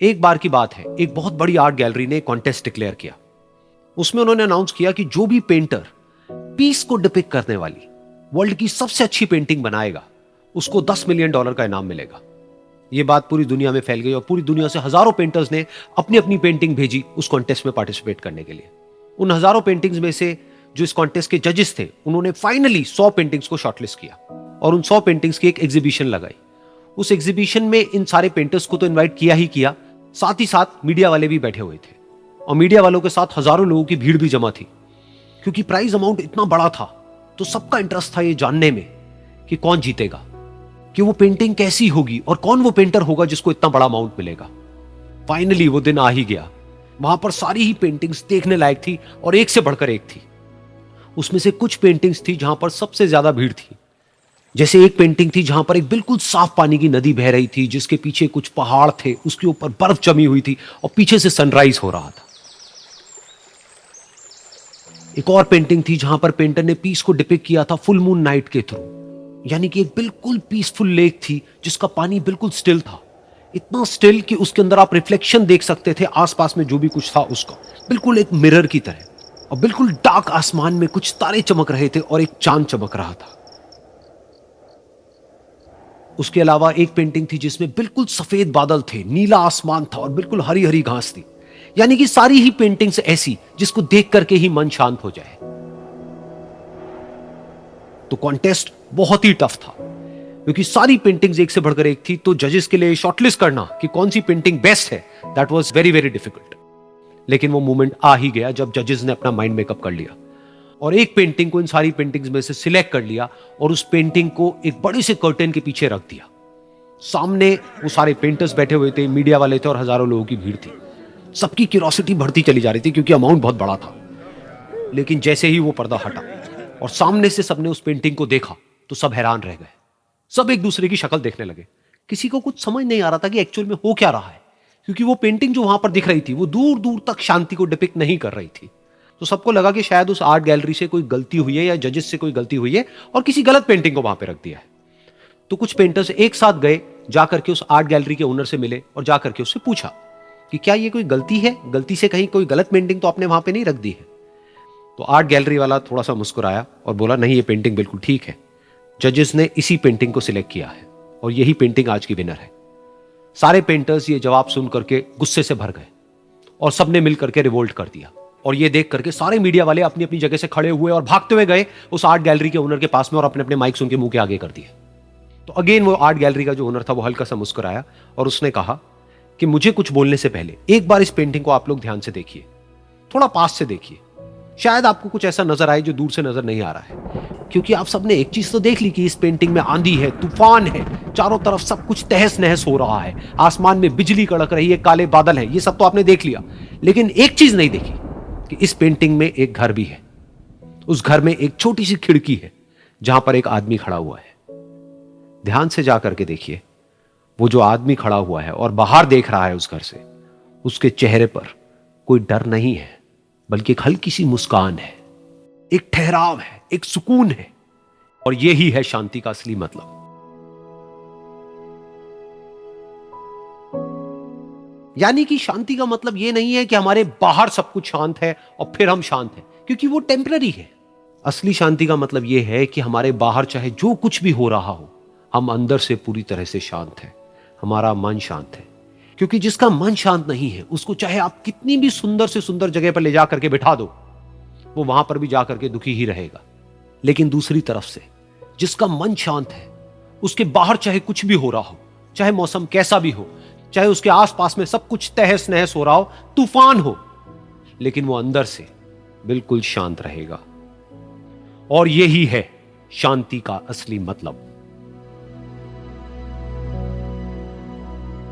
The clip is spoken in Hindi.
एक बार की बात है, एक बहुत बड़ी आर्ट गैलरी ने कॉन्टेस्ट डिक्लेयर किया। उसमें उन्होंने अनाउंस किया कि जो भी पेंटर पीस को डिपिक्ट करने वाली वर्ल्ड की सबसे अच्छी पेंटिंग बनाएगा, उसको $10 मिलियन का इनाम मिलेगा। यह बात पूरी दुनिया में फैल गई और पूरी दुनिया से हजारों पेंटर्स ने अपनी अपनी पेंटिंग भेजी उस कॉन्टेस्ट में पार्टिसिपेट करने के लिए। उन हजारों पेंटिंग्स में से जो इस कॉन्टेस्ट के जजेस थे, उन्होंने फाइनली 100 पेंटिंग्स को शॉर्टलिस्ट किया और उन 100 पेंटिंग्स की एक एग्जीबिशन लगाई। उस एग्जीबिशन में इन सारे पेंटर्स को तो इनवाइट किया ही किया, साथ ही साथ मीडिया वाले भी बैठे हुए थे और मीडिया वालों के साथ हजारों लोगों की भीड़ भी जमा थी। क्योंकि प्राइज अमाउंट इतना बड़ा था तो सबका इंटरेस्ट था ये जानने में कि कौन जीतेगा, कि वो पेंटिंग कैसी होगी और कौन वो पेंटर होगा जिसको इतना बड़ा अमाउंट मिलेगा। फाइनली वो दिन आ ही गया। वहां पर सारी ही पेंटिंग्स देखने लायक थी और एक से बढ़कर एक थी। उसमें से कुछ पेंटिंग्स थी जहां पर सबसे ज्यादा भीड़ थी। जैसे एक पेंटिंग थी जहां पर एक बिल्कुल साफ पानी की नदी बह रही थी, जिसके पीछे कुछ पहाड़ थे, उसके ऊपर बर्फ जमी हुई थी और पीछे से सनराइज हो रहा था। एक और पेंटिंग थी जहां पर पेंटर ने पीस को डिपिक्ट किया था फुल मून नाइट के थ्रू, यानी कि एक बिल्कुल पीसफुल लेक थी जिसका पानी बिल्कुल स्टिल था, इतना स्टिल कि उसके अंदर आप रिफ्लेक्शन देख सकते थे आसपास में जो भी कुछ था उसका, बिल्कुल एक मिरर की तरह। और बिल्कुल डार्क आसमान में कुछ तारे चमक रहे थे और एक चांद चमक रहा था। उसके अलावा एक पेंटिंग थी जिसमें बिल्कुल सफेद बादल थे, नीला आसमान था और बिल्कुल हरी हरी घास थी। यानी कि सारी ही पेंटिंग्स ऐसी जिसको देख करके ही मन शांत हो जाए। तो कॉन्टेस्ट बहुत ही टफ था क्योंकि सारी पेंटिंग्स एक से बढ़कर एक थी। तो जजेस के लिए शॉर्टलिस्ट करना कि कौन सी पेंटिंग बेस्ट है, that was very very difficult. लेकिन वो मोमेंट आ ही गया जब जजेस ने अपना माइंड मेकअप कर लिया और एक पेंटिंग को इन सारी पेंटिंग्स में से सिलेक्ट कर लिया और उस पेंटिंग को एक बड़े से कर्टेन के पीछे रख दिया। सामने वो सारे पेंटर्स बैठे हुए थे, मीडिया वाले थे और हजारों लोगों की भीड़ थी। सबकी क्यूरियोसिटी बढ़ती चली जा रही थी क्योंकि अमाउंट बहुत बड़ा था। लेकिन जैसे ही वो पर्दा हटा और सामने से सबने उस पेंटिंग को देखा तो सब हैरान रह गए। सब एक दूसरे की शक्ल देखने लगे। किसी को कुछ समझ नहीं आ रहा था कि एक्चुअल में हो क्या रहा है, क्योंकि वो पेंटिंग जो वहां पर दिख रही थी वो दूर दूर तक शांति को डिपिक्ट नहीं कर रही थी। तो सबको लगा कि शायद उस आर्ट गैलरी से कोई गलती हुई है या जजेस से कोई गलती हुई है और किसी गलत पेंटिंग को वहां पे रख दिया है। तो कुछ पेंटर्स एक साथ गए, जाकर के उस आर्ट गैलरी के ओनर से मिले और जाकर के उससे पूछा कि क्या ये कोई गलती है, गलती से कहीं कोई गलत पेंटिंग तो आपने वहां पे नहीं रख दी है। तो आर्ट गैलरी वाला थोड़ा सा मुस्कुराया और बोला, नहीं, ये पेंटिंग बिल्कुल ठीक है। जजेस ने इसी पेंटिंग को सिलेक्ट किया है और यही पेंटिंग आज की विनर है। सारे पेंटर्स ये जवाब सुन करके गुस्से से भर गए और सबने मिल करके रिवोल्ट कर दिया। और ये देख करके सारे मीडिया वाले अपनी अपनी जगह से खड़े हुए और भागते हुए गए उस आर्ट गैलरी के ओनर के पास में और अपने अपने माइक्स उनके मुंह के आगे कर दिए। तो अगेन वो आर्ट गैलरी का जो ओनर था वो हल्का सा मुस्कुराया और उसने कहा कि मुझे कुछ बोलने से पहले एक बार इस पेंटिंग को आप लोग ध्यान से देखिए, थोड़ा पास से देखिए, शायद आपको कुछ ऐसा नजर आए जो दूर से नजर नहीं आ रहा है। क्योंकि आप सबने एक चीज तो देख ली कि इस पेंटिंग में आंधी है, तूफान है, चारों तरफ सब कुछ तहस नहस हो रहा है, आसमान में बिजली कड़क रही है, काले बादल है, ये सब तो आपने देख लिया। लेकिन एक चीज नहीं देखी कि इस पेंटिंग में एक घर भी है। उस घर में एक छोटी सी खिड़की है जहां पर एक आदमी खड़ा हुआ है। ध्यान से जाकर के देखिए, वो जो आदमी खड़ा हुआ है और बाहर देख रहा है उस घर से, उसके चेहरे पर कोई डर नहीं है, बल्कि एक हल्की सी मुस्कान है, एक ठहराव है, एक सुकून है। और यही है शांति का असली मतलब। यानी कि शांति का मतलब यह नहीं है कि हमारे बाहर सब कुछ शांत है और फिर हम शांत हैं, क्योंकि वो टेम्पररी है। असली शांति का मतलब यह है कि हमारे बाहर चाहे जो कुछ भी हो रहा हो, हम अंदर से पूरी तरह से शांत हैं, हमारा मन शांत है। क्योंकि जिसका मन शांत नहीं है, उसको चाहे आप कितनी भी सुंदर से सुंदर जगह पर ले जाकर के बिठा दो, वो वहां पर भी जाकर के दुखी ही रहेगा। लेकिन दूसरी तरफ से जिसका मन शांत है, उसके बाहर चाहे कुछ भी हो रहा हो, चाहे मौसम कैसा भी हो, चाहे उसके आसपास में सब कुछ तहस नहस हो रहा हो, तूफान हो, लेकिन वो अंदर से बिल्कुल शांत रहेगा। और यही है शांति का असली मतलब।